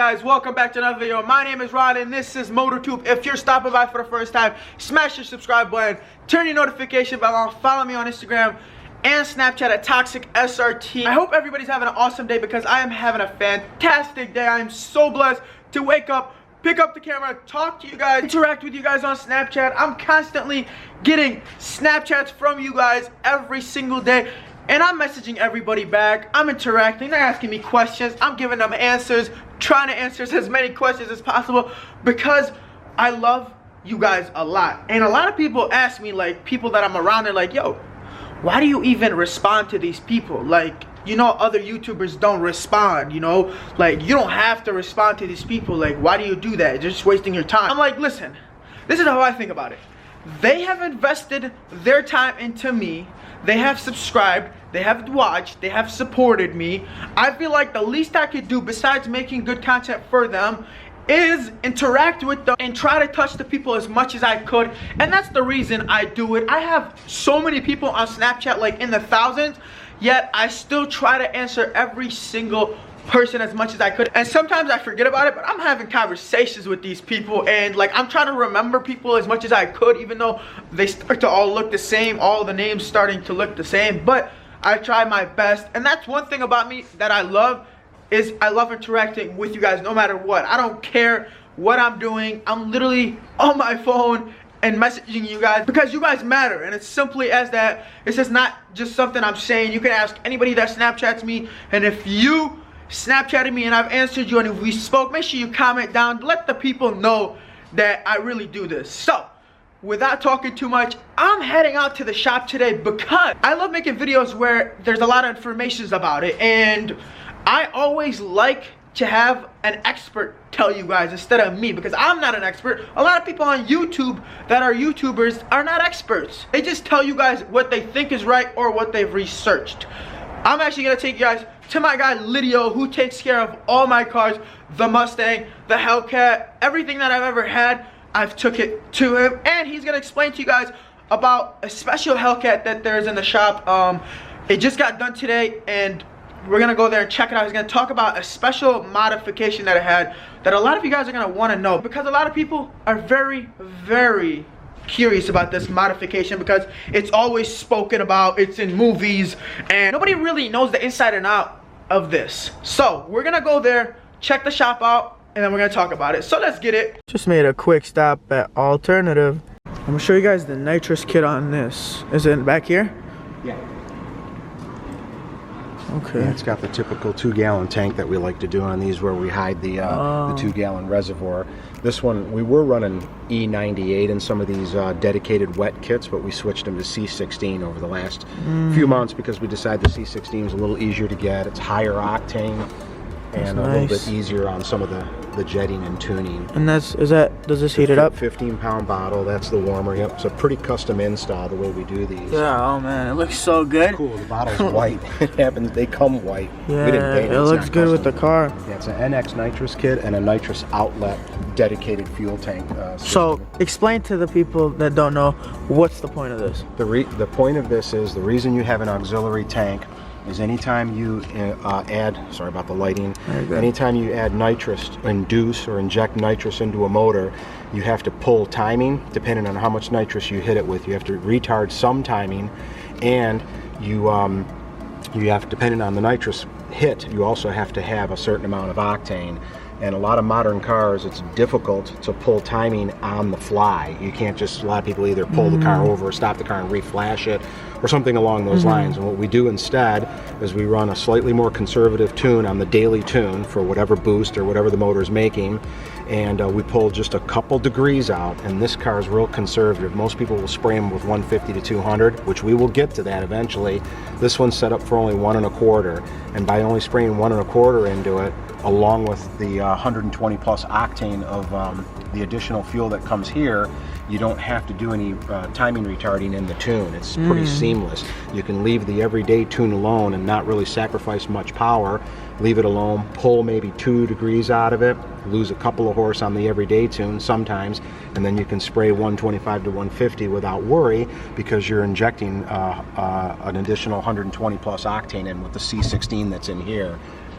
guys, welcome back to another video. My name is Ron and this is MotorTube. If you're stopping by for the first time, smash your subscribe button, turn your notification bell on, follow me on Instagram and Snapchat at ToxicSRT. I hope everybody's having an awesome day because I am having a fantastic day. I am so blessed to wake up, pick up the camera, talk to you guys, interact with you guys on Snapchat. I'm constantly getting Snapchats from you guys every single day. And I'm messaging everybody back, I'm interacting, they're asking me questions, I'm giving them answers, trying to answer as many questions as possible because I love you guys a lot. And a lot of people ask me, like people that I'm around, they're like, yo, why do you even respond to these people? Like, you know, other YouTubers don't respond, you know? Like, you don't have to respond to these people. Like, why do you do that? You're just wasting your time. I'm like, listen, this is how I think about it. They have invested their time into me. They have subscribed, they have watched, they have supported me. I feel like the least I could do besides making good content for them is interact with them and try to touch the people as much as I could. And that's the reason I do it. I have so many people on Snapchat, like in the thousands, yet I still try to answer every single person as much as I could. And sometimes I forget about it, but I'm having conversations with these people and like I'm trying to remember people as much as I could, even though they start to all look the same, all the names starting to look the same, but I try my best. And that's one thing about me that I love, is I love interacting with you guys no matter what. I don't care what I'm doing. I'm literally on my phone and messaging you guys because you guys matter, and it's simply as that. It's just not just something I'm saying. You can ask anybody that Snapchats me, and if you Snapchatted me and I've answered you and if we spoke, make sure you comment down, let the people know that I really do this. So without talking too much, I'm heading out to the shop today because I love making videos where there's a lot of information about it, and I always like to have an expert tell you guys instead of me, because I'm not an expert. A lot of people on YouTube that are YouTubers are not experts. They just tell you guys what they think is right or what they've researched. I'm actually gonna take you guys to my guy Lidio, who takes care of all my cars, the Mustang, the Hellcat, everything that I've ever had, I've took it to him, and he's gonna explain to you guys about a special Hellcat that there's in the shop. It just got done today, and we're gonna go there and check it out. He's gonna talk about a special modification that it had that a lot of you guys are gonna wanna know, because a lot of people are very, very curious about this modification because it's always spoken about, it's in movies, and nobody really knows the inside and out of this. So we're gonna go there, check the shop out, and then we're gonna talk about it. So let's get it. Just made a quick stop at Alternative. I'm gonna show you guys the nitrous kit on this. Is it back here? Yeah. Okay. Yeah, it's got the typical 2-gallon tank that we like to do on these, where we hide the 2-gallon reservoir. This one, we were running E98 in some of these dedicated wet kits, but we switched them to C16 over the last few months because we decided the C16 is a little easier to get. It's higher octane and a little bit easier on some of the jetting and tuning. And does this heat it up? 15-pound bottle, that's the warmer. Yep, it's a pretty custom install the way we do these. Yeah, oh man, it looks so good. Cool, the bottle's white. It happens, they come white. Yeah, we didn't paint it. It looks good with the car. Yeah, it's an NX nitrous kit and a nitrous outlet dedicated fuel tank system. So explain to the people that don't know, what's the point of this? The point of this is, the reason you have an auxiliary tank is anytime you add, sorry about the lighting, anytime you add nitrous, induce or inject nitrous into a motor, you have to pull timing depending on how much nitrous you hit it with. You have to retard some timing, and you have, depending on the nitrous hit, you also have to have a certain amount of octane. And a lot of modern cars, it's difficult to pull timing on the fly. You can't just, a lot of people either pull the car over or stop the car and reflash it or something along those lines. And what we do instead is we run a slightly more conservative tune on the daily tune for whatever boost or whatever the motor is making, and we pull just a couple degrees out. And this car is real conservative. Most people will spray them with 150 to 200, which we will get to that eventually. This one's set up for only 1 1/4, and by only spraying 1 1/4 into it, along with the 120 plus octane of the additional fuel that comes here, you don't have to do any timing retarding in the tune. It's pretty seamless. You can leave the everyday tune alone and not really sacrifice much power. Leave it alone, pull maybe 2 degrees out of it, lose a couple of horse on the everyday tune sometimes, and then you can spray 125 to 150 without worry, because you're injecting an additional 120 plus octane in with the C16 that's in here.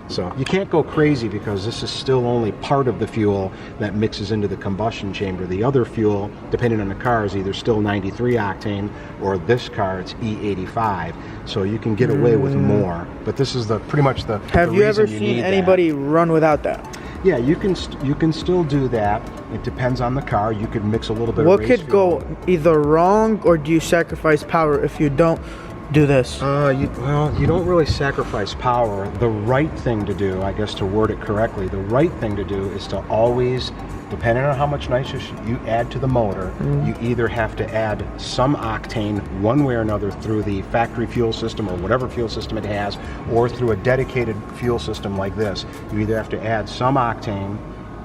So you can't go crazy because this is still only part of the fuel that mixes into the combustion chamber. The other fuel, depending on the car, is either still 93 octane or this car it's E85. So you can get away with more. But this is pretty much the Have you ever seen anybody run without that? Yeah, you can still do that. It depends on the car. You could mix a little bit of What race could fuel. go either wrong, or do you sacrifice power if you don't do this? Well, you don't really sacrifice power. The right thing to do, I guess to word it correctly, the right thing to do is to always, depending on how much nitrous you add to the motor, you either have to add some octane one way or another through the factory fuel system or whatever fuel system it has, or through a dedicated fuel system like this. You either have to add some octane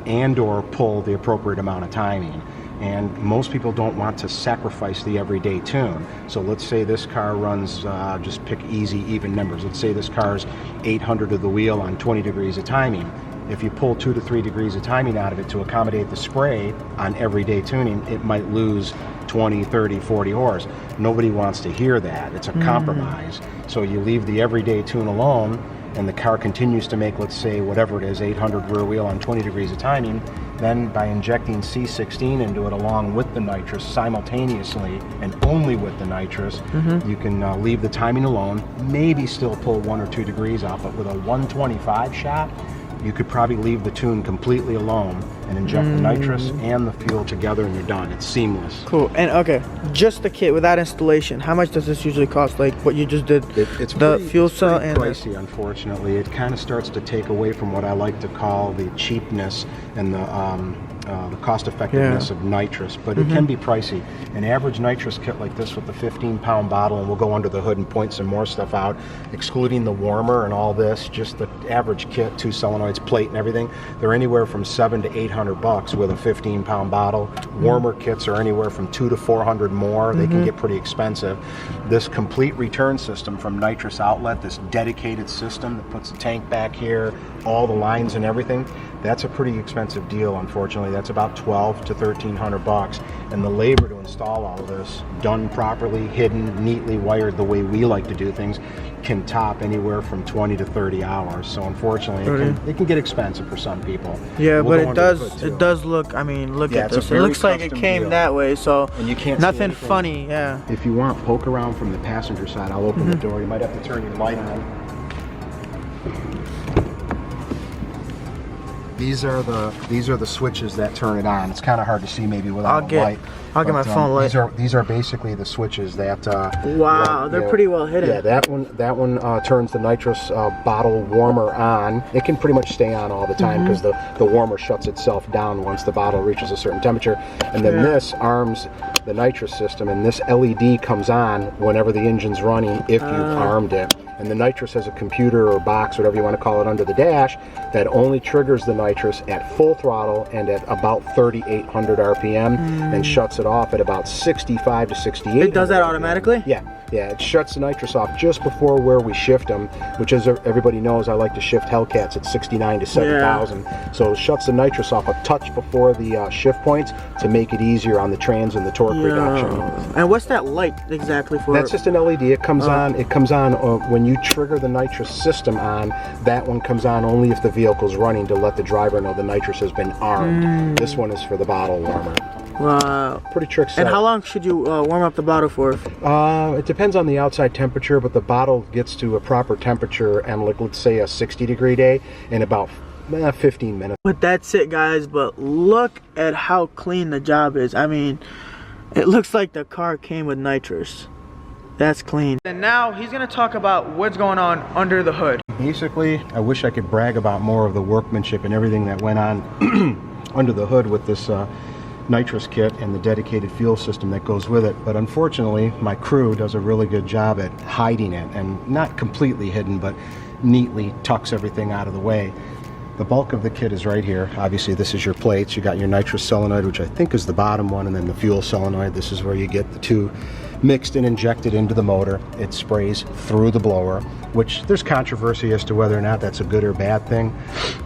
and or pull the appropriate amount of timing. And most people don't want to sacrifice the everyday tune. So let's say this car runs, just pick easy, even numbers. Let's say this car's 800 to the wheel on 20 degrees of timing. If you pull 2 to 3 degrees of timing out of it to accommodate the spray on everyday tuning, it might lose 20, 30, 40 horse. Nobody wants to hear that. It's a compromise. So you leave the everyday tune alone, and the car continues to make, let's say, whatever it is, 800 rear wheel on 20 degrees of timing. Then by injecting C16 into it along with the nitrous simultaneously, and only with the nitrous, you can leave the timing alone, maybe still pull 1 or 2 degrees off, but with a 125 shot, you could probably leave the tune completely alone and inject the nitrous and the fuel together, and you're done. It's seamless. Cool. And okay, just the kit without installation, how much does this usually cost? Like what you just did? It's the pretty, fuel it's cell pretty and pricey, unfortunately. It kind of starts to take away from what I like to call the cheapness and the cost effectiveness of nitrous, but it can be pricey. An average nitrous kit like this with the 15-pound bottle, and we'll go under the hood and point some more stuff out, excluding the warmer and all this, just the average kit, 2 solenoids, plate and everything, they're anywhere from $700 to $800 with a 15-pound bottle. Warmer kits are anywhere from $200 to $400 more. They can get pretty expensive. This complete return system from Nitrous Outlet, this dedicated system that puts the tank back here, all the lines and everything, that's a pretty expensive deal, unfortunately. That's about $1,200 to $1,300, and the labor to install all of this, done properly, hidden, neatly wired the way we like to do things, can top anywhere from 20 to 30 hours. So unfortunately, it can get expensive for some people. yeah, but it does look. I mean, look at this. It looks like it came that way, so and you can't nothing funny. Yeah. If you want, poke around from the passenger side. I'll open the door. You might have to turn your light on. These are the switches that turn it on. It's kind of hard to see maybe without a light. I'll get my phone light. These are basically the switches that. Wow, they're pretty well hidden. Yeah, that one turns the nitrous bottle warmer on. It can pretty much stay on all the time because the warmer shuts itself down once the bottle reaches a certain temperature. And then this arms the nitrous system, and this LED comes on whenever the engine's running if you've armed it. And the nitrous has a computer or box, whatever you want to call it, under the dash that only triggers the nitrous at full throttle and at about 3,800 RPM and shuts it off at about 65 to 68. It does that automatically? Yeah, it shuts the nitrous off just before where we shift them, which, as everybody knows, I like to shift Hellcat'S at 69 to 7,000. So it shuts the nitrous off a touch before the shift points to make it easier on the trans and the torque reduction. And what's that light exactly for? That's just an LED. It comes on. It comes on when you trigger the nitrous system on. That one comes on only if the vehicle's running to let the driver know the nitrous has been armed. This one is for the bottle warmer. Wow. Pretty trick set. And how long should you warm up the bottle for? It depends on the outside temperature, but the bottle gets to a proper temperature and, like, let's say a 60-degree day in about 15 minutes. But that's it, guys. But look at how clean the job is. I mean, it looks like the car came with nitrous. That's clean. And now he's gonna talk about what's going on under the hood. Basically, I wish I could brag about more of the workmanship and everything that went on under the hood with this nitrous kit and the dedicated fuel system that goes with it, but unfortunately my crew does a really good job at hiding it, and not completely hidden, but neatly tucks everything out of the way. The bulk of the kit is right here. Obviously this is your plates. You got your nitrous solenoid, which I think is the bottom one, and then the fuel solenoid. This is where you get the two mixed and injected into the motor. It sprays through the blower, which there's controversy as to whether or not that's a good or bad thing.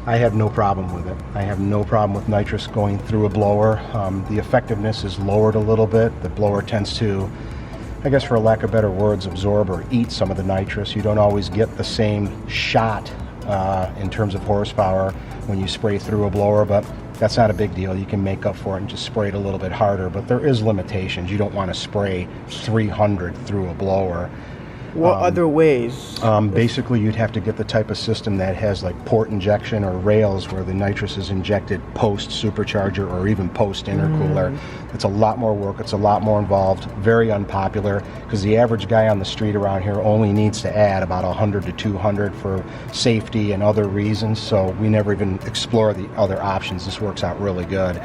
I have no problem with it. I have no problem with nitrous going through a blower. The effectiveness is lowered a little bit. The blower tends to, I guess for lack of better words, absorb or eat some of the nitrous. You don't always get the same shot in terms of horsepower when you spray through a blower, but that's not a big deal. You can make up for it and just spray it a little bit harder, but there is limitations. You don't want to spray 300 through a blower. What other ways? Basically, you'd have to get the type of system that has like port injection or rails where the nitrous is injected post supercharger or even post intercooler. It's a lot more work. It's a lot more involved. Very unpopular because the average guy on the street around here only needs to add about 100 to 200 for safety and other reasons. So we never even explore the other options. This works out really good.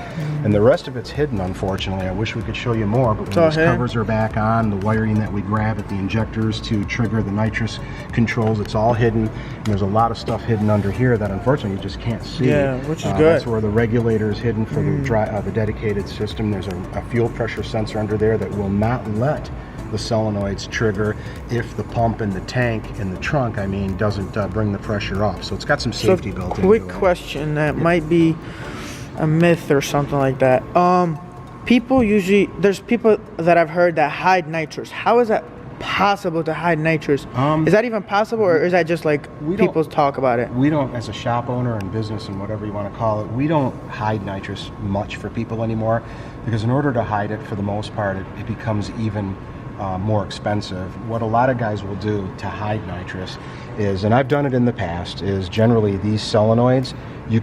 And the rest of it's hidden, unfortunately. I wish we could show you more, but when these covers are back on, the wiring that we grab at the injectors to trigger the nitrous controls, it's all hidden. And there's a lot of stuff hidden under here that unfortunately you just can't see. Yeah, which is good. That's where the regulator is hidden for the dedicated system. There's a fuel pressure sensor under there that will not let the solenoids trigger if the pump in the tank in the trunk, doesn't bring the pressure off. So it's got some safety built into it. Quick question that might be a myth or something like that. There's people that I've heard that hide nitrous. How is that possible to hide nitrous? Is that even possible, or is that just like people talk about it? We don't, as a shop owner and business and whatever you want to call it, we don't hide nitrous much for people anymore, because in order to hide it, for the most part, it becomes even more expensive. What a lot of guys will do to hide nitrous is, and I've done it in the past, is generally these solenoids, you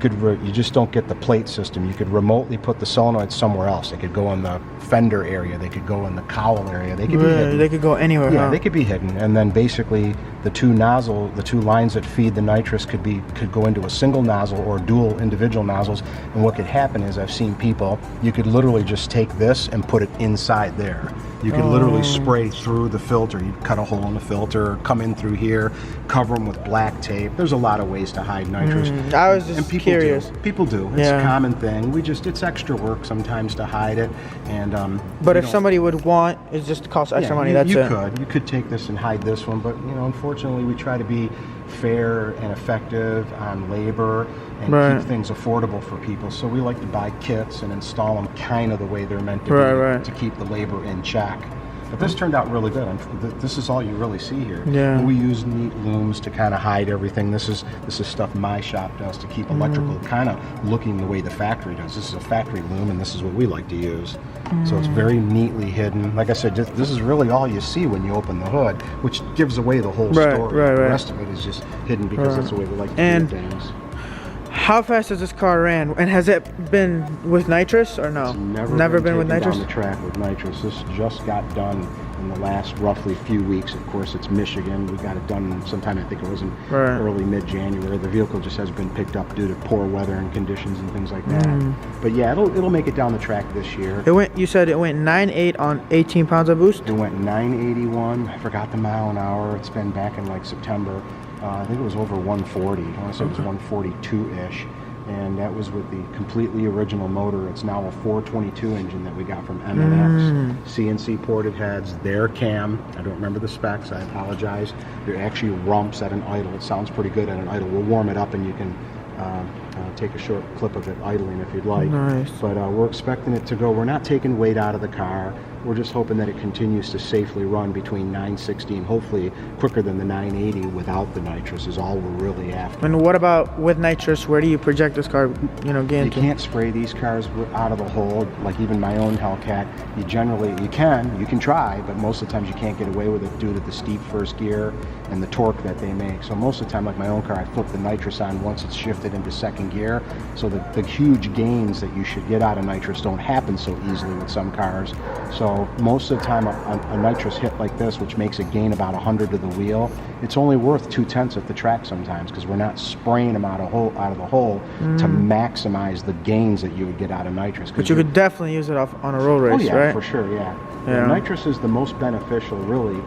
just don't get the plate system. You could remotely put the solenoid somewhere else. They could go in the fender area. They could go in the cowl area. They could be hidden. They could go anywhere. Yeah, they could be hidden. And then basically the two lines that feed the nitrous could go into a single nozzle or dual individual nozzles. And what could happen is, I've seen people, you could literally just take this and put it inside there. You could literally spray through the filter. You'd cut a hole in the filter, come in through here, cover them with black tape. There's a lot of ways to hide nitrous. I was just curious. People do. It's a common thing. It's extra work sometimes to hide it. And but if somebody would want, it just costs extra money. You could take this and hide this one, but unfortunately, we try to be fair and effective on labor and keep things affordable for people. So we like to buy kits and install them kind of the way they're meant to be to keep the labor in check. But this turned out really good. This is all you really see here. Yeah. We use neat looms to kind of hide everything. This is stuff my shop does to keep electrical kind of looking the way the factory does. This is a factory loom, and this is what we like to use. So it's very neatly hidden. Like I said, this is really all you see when you open the hood, which gives away the whole story. The rest of it is just hidden because that's the way we like to do things. How fast has this car ran? And has it been with nitrous or no? It's never been with nitrous? Down the track with nitrous. This just got done in the last roughly few weeks. Of course, it's Michigan. We got it done sometime, I think it was in early mid-January. The vehicle just has been picked up due to poor weather and conditions and things like that. But yeah, it'll make it down the track this year. You said it went 9.8 on 18 pounds of boost? It went 981. I forgot the mile an hour. It's been back in like September. I think it was over 140. I want to say it was 142-ish. And that was with the completely original motor. It's now a 422 engine that we got from M&X. CNC ported heads, their cam. I don't remember the specs. I apologize. It actually rumps at an idle. It sounds pretty good at an idle. We'll warm it up and you can take a short clip of it idling if you'd like. Nice. But we're expecting it to go. We're not taking weight out of the car. We're just hoping that it continues to safely run between 960 and hopefully quicker than the 980 without the nitrous is all we're really after. And what about with nitrous? Where do you project this car, get You can't spray these cars out of the hole. Like even my own Hellcat, you can try, but most of the times you can't get away with it due to the steep first gear and the torque that they make. So most of the time, like my own car, I flip the nitrous on once it's shifted into second gear. So the huge gains that you should get out of nitrous don't happen so easily with some cars. So most of the time, a nitrous hit like this, which makes a gain about 100 to the wheel, it's only worth 0.2 at the track sometimes because we're not spraying them out of the hole to maximize the gains that you would get out of nitrous. But you could definitely use it on a road race, right? Oh yeah, right? for sure, yeah. Nitrous is the most beneficial, really,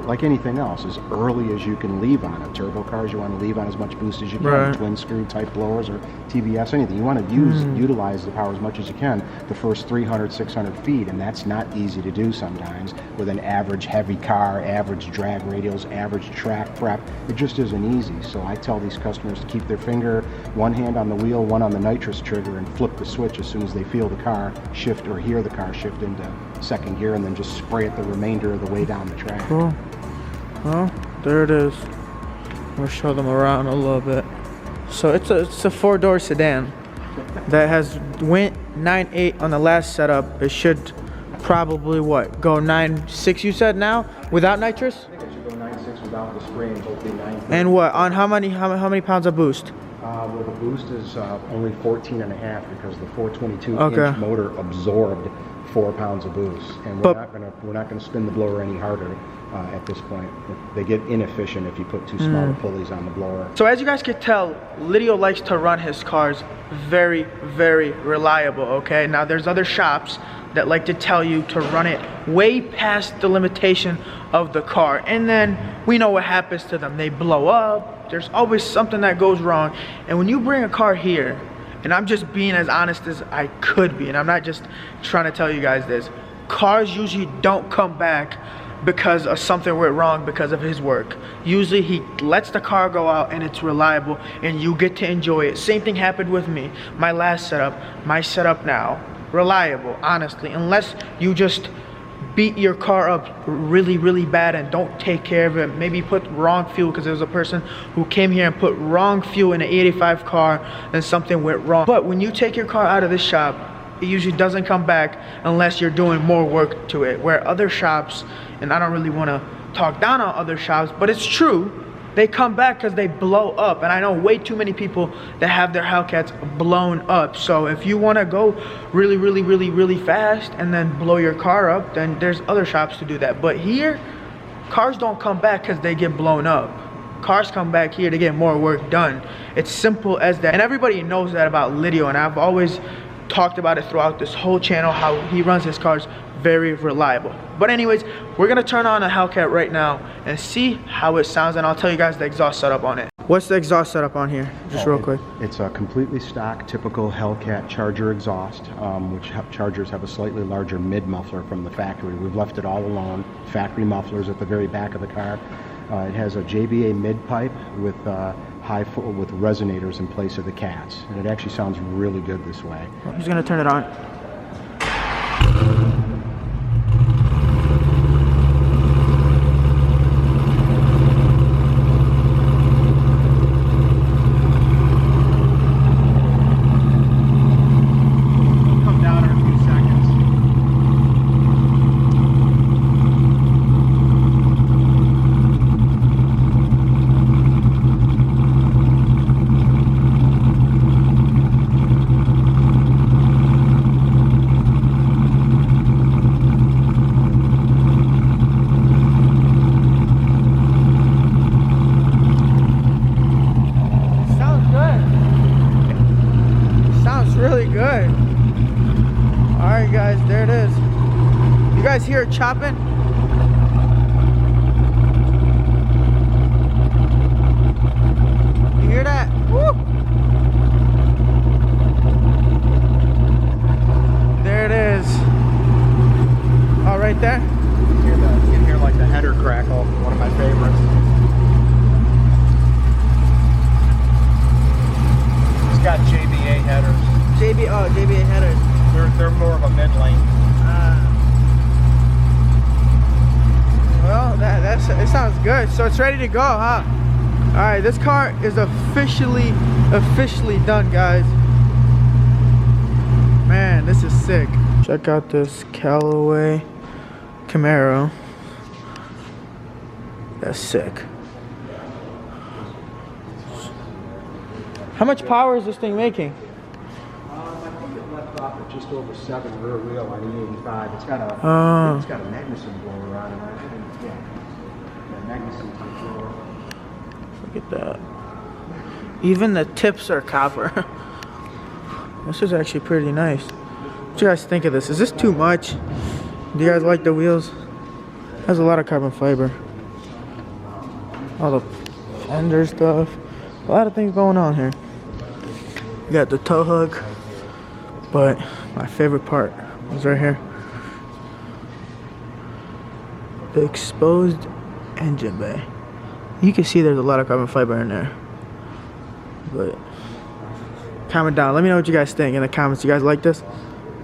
like anything else, as early as you can leave on it. Turbo cars, you want to leave on as much boost as you can. Twin screw type blowers or TBS, anything. You want to utilize the power as much as you can the first 300, 600 feet, and that's not easy to do sometimes with an average heavy car, average drag radials, average track prep. It just isn't easy. So I tell these customers to keep their finger, one hand on the wheel, one on the nitrous trigger, and flip the switch as soon as they feel the car shift or hear the car shift into second gear, and then just spray it the remainder of the way down the track. Cool. Well, there it is. We'll show them around a little bit. So it's a 4-door sedan that has went 9.8 on the last setup. It should probably what, go 9.6 you said now without nitrous? I think it should go 9.6 without the spray and hopefully 9.8. And what, on how many pounds of boost? Well, the boost is only 14.5 because the 422 Okay. inch motor absorbed 4 pounds of boost, and we're not gonna spin the blower any harder at this point. They get inefficient if you put too small of pulleys on the blower. So as you guys can tell, Lidio likes to run his cars very, very reliable, okay? Now there's other shops that like to tell you to run it way past the limitation of the car, and then we know what happens to them. They blow up, there's always something that goes wrong. And when you bring a car here, and I'm just being as honest as I could be, and I'm not just trying to tell you guys this, cars usually don't come back because of something went wrong because of his work. Usually he lets the car go out and it's reliable and you get to enjoy it. Same thing happened with me. My last setup, my setup now, reliable, honestly, unless you just beat your car up really, really bad and don't take care of it. Maybe put wrong fuel, because there was a person who came here and put wrong fuel in an 85 car and something went wrong. But when you take your car out of this shop, it usually doesn't come back unless you're doing more work to it. Where other shops, and I don't really want to talk down on other shops, but it's true, they come back because they blow up. And I know way too many people that have their Hellcats blown up. So if you want to go really, really, really, really fast and then blow your car up, then there's other shops to do that. But here, cars don't come back because they get blown up. Cars come back here to get more work done. It's simple as that. And everybody knows that about Lidio, and I've always talked about it throughout this whole channel, how he runs his cars very reliable. But anyways, we're gonna turn on a Hellcat right now and see how it sounds, and I'll tell you guys the exhaust setup on it. What's the exhaust setup on here? Just real quick. It's a completely stock, typical Hellcat Charger exhaust, which Chargers have a slightly larger mid muffler from the factory. We've left it all alone. Factory mufflers at the very back of the car. It has a JBA mid pipe with with resonators in place of the cats, and it actually sounds really good this way. Who's gonna turn it on? Really good. All right, guys, there it is. You guys hear it chopping? You hear that? Woo! There it is. Oh, right there. You can hear like the header crackle. One of my favorites. It's got JBA headers. JBA headers. They're more of a mid lane. Well, it sounds good. So it's ready to go, huh? All right, this car is officially done, guys. Man, this is sick. Check out this Callaway Camaro. That's sick. How much power is this thing making? Off at just over 7 rear wheel on E85. It's got a Magnuson blower on it. Yeah, Magnuson type blower. Look at that. Even the tips are copper. This is actually pretty nice. What do you guys think of this? Is this too much? Do you guys like the wheels? It has a lot of carbon fiber. All the fender stuff. A lot of things going on here. You got the tow hook. But my favorite part was right here. The exposed engine bay. You can see there's a lot of carbon fiber in there. But comment down. Let me know what you guys think in the comments. You guys like this?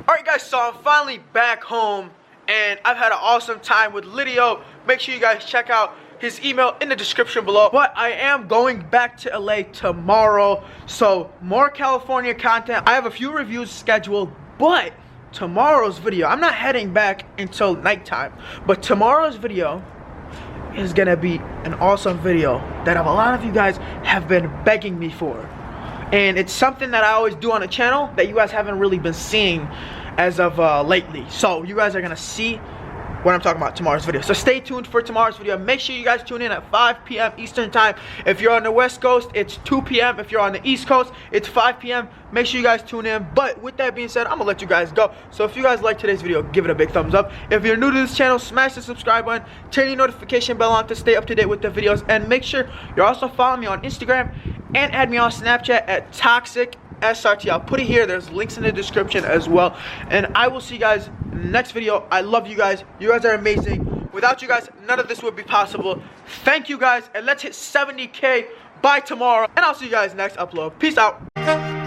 Alright guys, so I'm finally back home and I've had an awesome time with Lidio. Make sure you guys check out his email in the description below. But I am going back to LA tomorrow, so more California content. I have a few reviews scheduled, but tomorrow's video, I'm not heading back until nighttime, but tomorrow's video is gonna be an awesome video that a lot of you guys have been begging me for, and it's something that I always do on the channel that you guys haven't really been seeing as of lately. So you guys are gonna see what I'm talking about tomorrow's video. So stay tuned for tomorrow's video. Make sure you guys tune in at 5 p.m. Eastern time. If you're on the West Coast, it's 2 p.m. If you're on the East Coast, it's 5 p.m. Make sure you guys tune in. But with that being said, I'm gonna let you guys go. So if you guys like today's video, give it a big thumbs up. If you're new to this channel, smash the subscribe button, turn your notification bell on to stay up to date with the videos, and make sure you're also following me on Instagram and add me on Snapchat at ToxicSRT. I'll put it here. There's links in the description as well. And I will see you guys in the next video. I love you guys. You guys are amazing. Without you guys, none of this would be possible. Thank you guys, and let's hit 70K by tomorrow. And I'll see you guys next upload. Peace out.